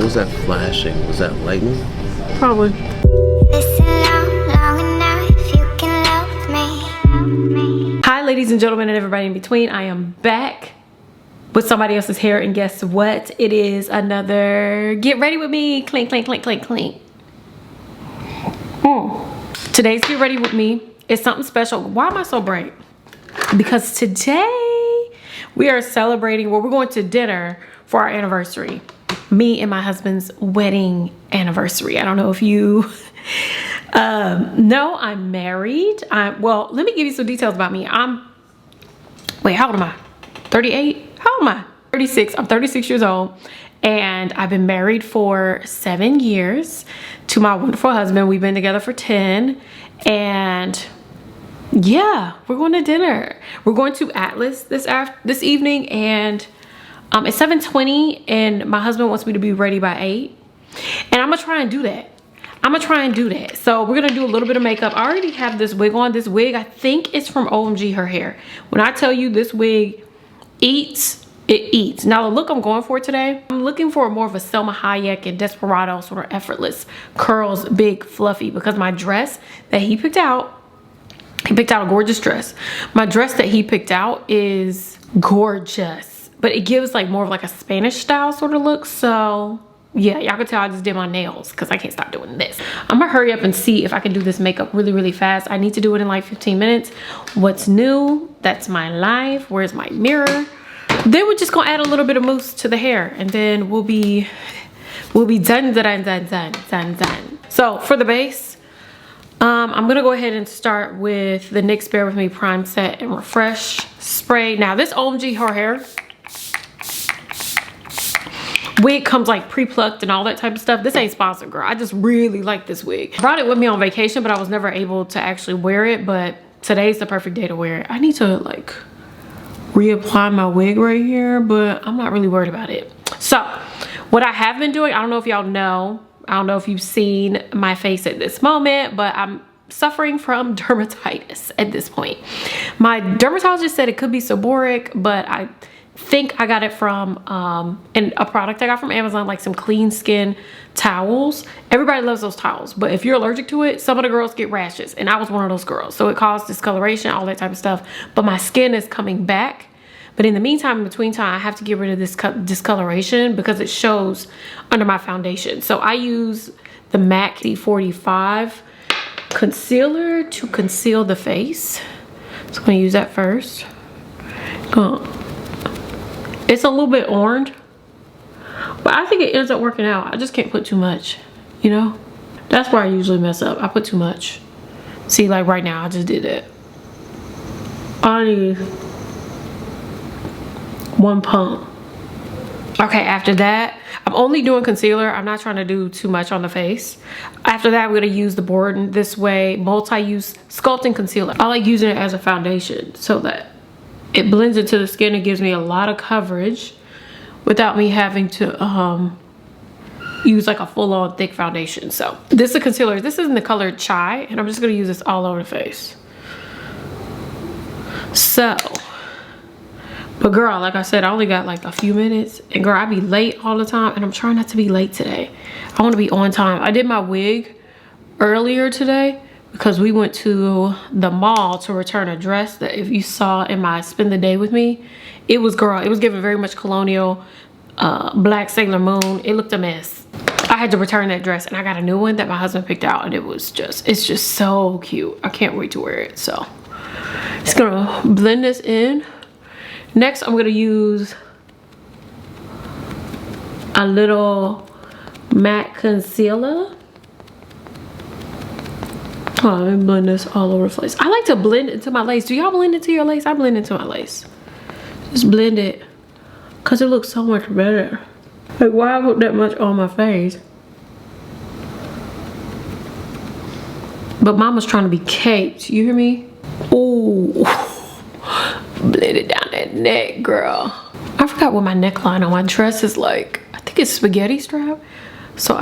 was that flashing? Was that lightning? Probably. Hi ladies and gentlemen and everybody in between. I am back with somebody else's hair, and guess what? It is another get ready with me. Clink, clink, clink, clink, clink. Today's get ready with me is something special. Why am I so bright? Because today we are celebrating, well, we're going to dinner for our anniversary. Me and my husband's wedding anniversary. I don't know if you know I'm married. Well, let me give you some details about me. Wait, how old am I? 38? How old am I? 36. I'm 36 years old. And I've been married for 7 years to my wonderful husband. We've been together for 10. And yeah, we're going to dinner. We're going to Atlas this evening, and it's 7:20, and my husband wants me to be ready by 8. And I'm gonna try and do that. So we're gonna do a little bit of makeup. I already have this wig on. This wig, I think it's from OMG Her Hair. When I tell you this wig eats, it eats. Now the look I'm going for today, I'm looking for more of a Selma Hayek and Desperado sort of effortless curls, big, fluffy, because my dress that he picked out a gorgeous dress. My dress that he picked out is gorgeous, but it gives like more of like a Spanish style sort of look. So yeah, y'all can tell I just did my nails because I can't stop doing this. I'm gonna hurry up and see if I can do this makeup really, really fast. I need to do it in like 15 minutes. What's new? That's my life. Where's my mirror? Then we're just gonna add a little bit of mousse to the hair, and then we'll be done. So for the base, I'm gonna go ahead and start with the NYX Bare With Me Prime Set and Refresh Spray. Now this OMG Her Hair wig comes like pre-plucked and all that type of stuff. This ain't sponsored, girl. I just really like this wig. I brought it with me on vacation, but I was never able to actually wear it, but today's the perfect day to wear it. I need to like reapply my wig right here, but I'm not really worried about it. So what I have been doing, I don't know if y'all know, I don't know if you've seen my face at this moment, but I'm suffering from dermatitis at this point. My dermatologist said it could be seborrheic, but I think I got it from a product I got from Amazon, like some clean skin towels. Everybody loves those towels, but if you're allergic to it, some of the girls get rashes, and I was one of those girls. So it caused discoloration, all that type of stuff, but my skin is coming back. But in the meantime, in between time, I have to get rid of this discoloration because it shows under my foundation. So I use the MAC C45 concealer to conceal the face. So I'm gonna use that first. It's a little bit orange, but I think it ends up working out. I just can't put too much, you know? That's where I usually mess up. I put too much. See, like right now, I just did it. I need 1 pump. Okay, after that, I'm only doing concealer. I'm not trying to do too much on the face. After that, we're gonna use the Borden This Way multi-use sculpting concealer. I like using it as a foundation so that it blends into the skin. It gives me a lot of coverage without me having to use like a full-on thick foundation. So this is a concealer. This is in the color Chai, and I'm just gonna use this all over the face. So, but girl, like I said, I only got like a few minutes, and girl, I be late all the time, and I'm trying not to be late today. I want to be on time. I did my wig earlier today because we went to the mall to return a dress that, if you saw in my Spend the Day With Me, it was, girl, it was giving very much colonial, black Sailor Moon. It looked a mess. I had to return that dress, and I got a new one that my husband picked out, and it's just so cute. I can't wait to wear it. So just gonna blend this in. Next, I'm gonna use a little matte concealer. Oh, let me blend this all over the place. I like to blend into my lace. Do y'all blend into your lace? I blend into my lace. Just blend it, cause it looks so much better. Like, why put that much on my face? But mama's trying to be caked. You hear me? Ooh. Blend it down that neck, girl. I forgot what my neckline on my dress is like. I think it's spaghetti strap. So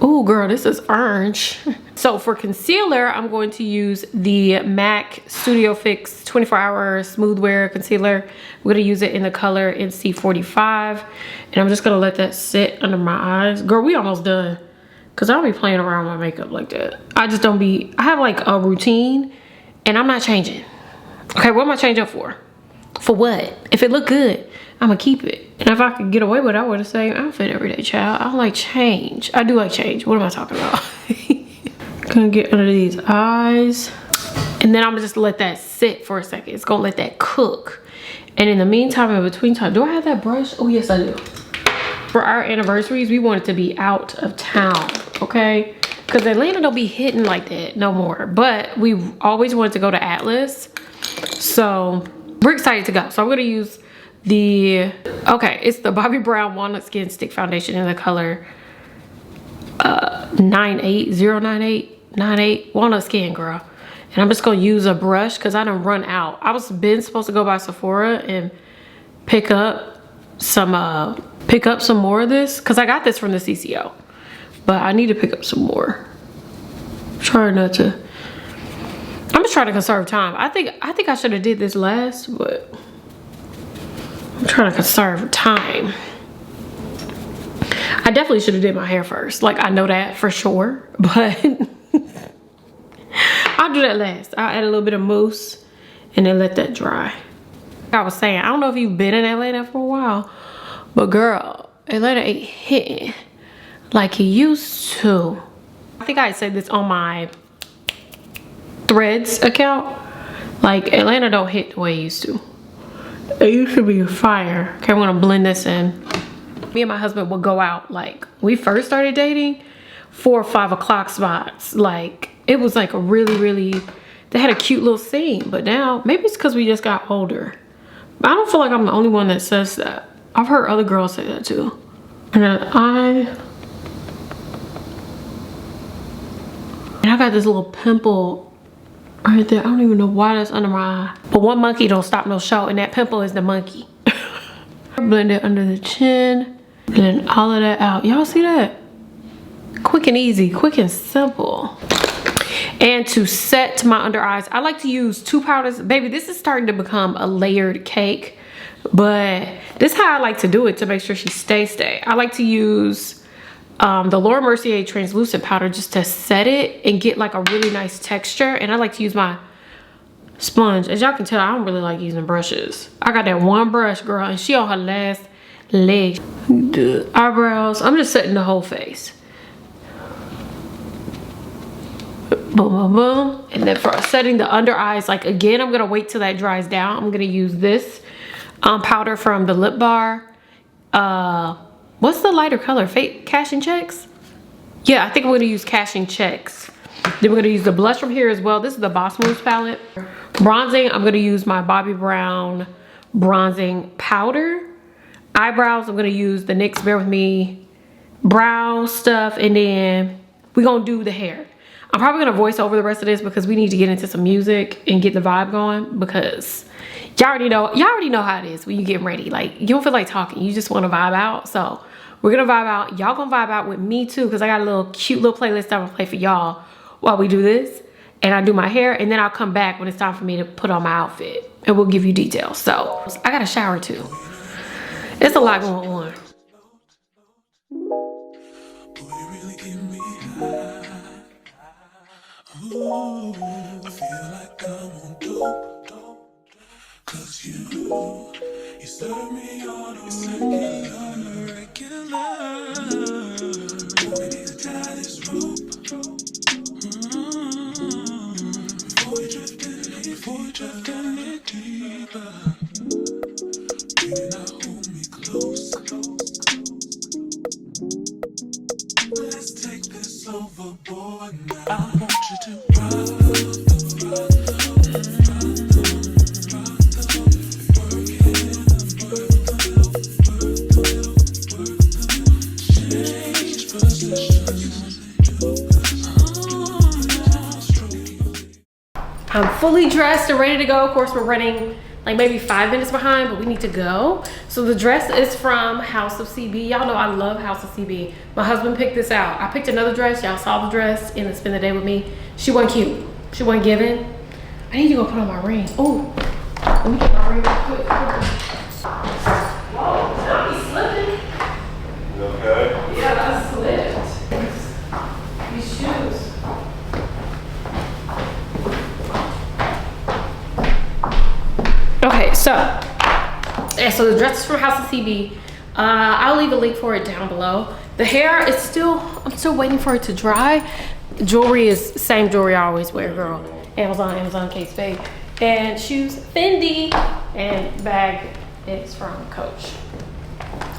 Oh girl, this is orange. So for concealer, I'm going to use the MAC Studio Fix 24-hour smooth wear concealer. I'm gonna use it in the color NC45. And I'm just gonna let that sit under my eyes. Girl, we almost done. Cause I don't be playing around with my makeup like that. I just don't be, I have like a routine and I'm not changing. Okay, what am I changing for? For what? If it look good, I'm gonna keep it. And if I could get away with it, I wear the same outfit every day, child. I don't like change. I do like change. What am I talking about? Gonna get under these eyes. And then I'm gonna just let that sit for a second. It's gonna let that cook. And in the meantime, in between time, do I have that brush? Oh yes, I do. For our anniversaries, we want it to be out of town, okay? Because Atlanta don't be hitting like that no more. But we always wanted to go to Atlas. So we're excited to go. So I'm gonna use the, okay, it's the Bobbi Brown Walnut Skin Stick Foundation in the color 98098 Walnut Skin, girl. And I'm just gonna use a brush because I done run out. I was supposed to go by Sephora and pick up some more of this because I got this from the CCO, but I need to pick up some more. I'm just trying to conserve time. I think I should have did this last, but I'm trying to conserve time. I definitely should have did my hair first. Like, I know that for sure, but I'll do that last. I'll add a little bit of mousse and then let that dry. Like I was saying, I don't know if you've been in Atlanta for a while, but girl, Atlanta ain't hitting like it used to. I think I said this on my Threads account. Like, Atlanta don't hit the way it used to. It used to be fire. Okay, I'm gonna blend this in. Me and my husband would go out, like, we first started dating, 4 or 5 o'clock spots. Like, it was like a really, they had a cute little scene. But now, maybe it's because we just got older. But I don't feel like I'm the only one that says that. I've heard other girls say that too. And then I got this little pimple right there. I don't even know why that's under my eye. But one monkey don't stop no show, and that pimple is the monkey. Blend it under the chin. Blend all of that out. Y'all see that? Quick and easy, quick and simple. And to set my under eyes, I like to use 2 powders. Baby, this is starting to become a layered cake, but this is how I like to do it to make sure she stay. I like to use the Laura Mercier translucent powder just to set it and get like a really nice texture. And I like to use my sponge. As y'all can tell, I don't really like using brushes. I got that one brush, girl, and she on her last leg. The eyebrows, I'm just setting the whole face. Boom, boom, boom. And then for setting the under eyes, like, again, I'm gonna wait till that dries down. I'm gonna use this powder from the Lip Bar. What's the lighter color? Cash and Checks? Yeah, I think I'm gonna use Cash and Checks. Then we're gonna use the blush from here as well. This is the Boss Moves palette. Bronzing, I'm gonna use my Bobbi Brown bronzing powder. Eyebrows, I'm gonna use the NYX Bear With Me brow stuff. And then we're gonna do the hair. I'm probably gonna voice over the rest of this because we need to get into some music and get the vibe going, because y'all already know how it is when you get ready. Like, you don't feel like talking, you just want to vibe out. So we're gonna vibe out. Y'all gonna vibe out with me too, because I got a little cute little playlist I'm gonna play for y'all while we do this and I do my hair, and then I'll come back when it's time for me to put on my outfit and we'll give you details. So I got a shower too. It's a lot going on. Ooh, I feel like I'm on dope, cause you serve me on a regular. We need to tie this rope, before we drift any deeper. Baby, now hold me close. Let's take this overboard now. I want you to change positions. I'm fully dressed and ready to go. Of course, we're running like maybe 5 minutes behind, but we need to go. So the dress is from House of CB. Y'all know I love House of CB. My husband picked this out. I picked another dress. Y'all saw the dress in the Spend the Day with Me. She wasn't cute. She wasn't giving. I need to go put on my ring. Oh, let me get my ring real quick. Whoa, don't be slipping. You okay? Yeah, I slipped. These shoes. Okay, so the dress is from House of CB. I'll leave a link for it down below. The hair is still, I'm still waiting for it to dry. Jewelry is same jewelry I always wear, girl. Amazon, Kate Spade. And shoes, Fendi. And bag is from Coach.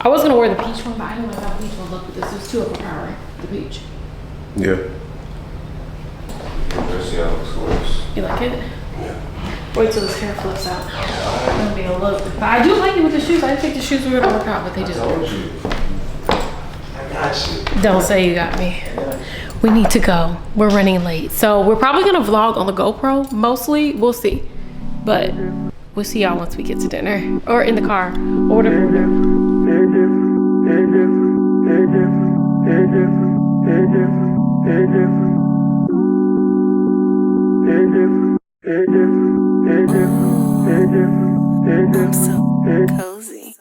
I was gonna wear the peach one, but I didn't know how peach would look with this. It was too overpowering, the peach. Yeah. Let's see how it looks. You like it? Yeah. Wait till this hair flips out. It's gonna be a look. But I do like it with the shoes. I didn't think the shoes were gonna work out, but they just Told you. I got you. Don't say you got me. We need to go. We're running late. So we're probably gonna vlog on the GoPro mostly. We'll see. But we'll see y'all once we get to dinner. Or in the car. Or whatever we're doing. I'm so cozy.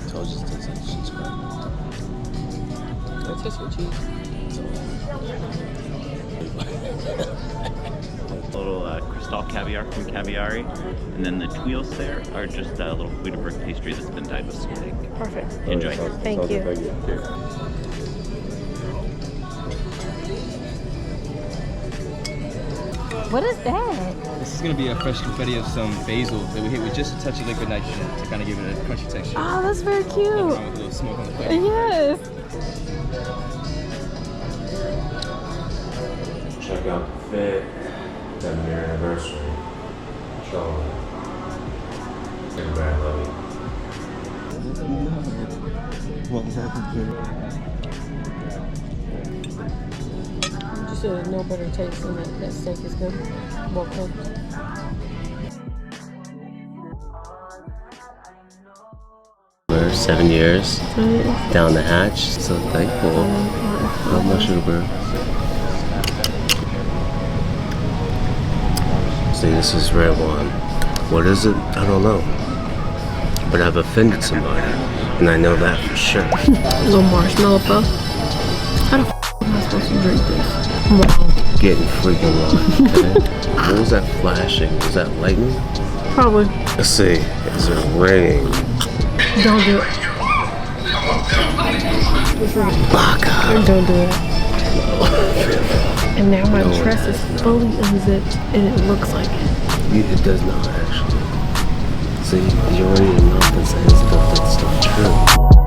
Told you to taste like cheese crab. Let's taste your cheese. Little crystal caviar from Caviari, and then the tuiles there are just a little Friedeberg pastry that's been dyed with steak. Perfect. Enjoy. Thank you. What is that? This is gonna be a fresh confetti of some basil that we hit with just a touch of liquid nitrogen to kind of give it a crunchy texture. Oh, that's very Nothing cute. wrong with a little smoke on the plate. Yes. Check out the fit. 7-year anniversary. Charlotte. Everybody love You should have no better taste than that steak is good. Well cooked. For 7 years down the hatch. So thankful. How much Uber? See, this is red wine. What is it? I don't know. But I've offended somebody, and I know that for sure. A little marshmallow puff. How the f am I supposed to drink this? Wow. Getting freaking low. Okay? What was that flashing? Was that lightning? Probably. Let's see. Is it raining? Don't do it. Don't do it. And now my dress is fully unzipped and it looks like it. It does not actually. See, you're already in nothing saying stuff that's not true.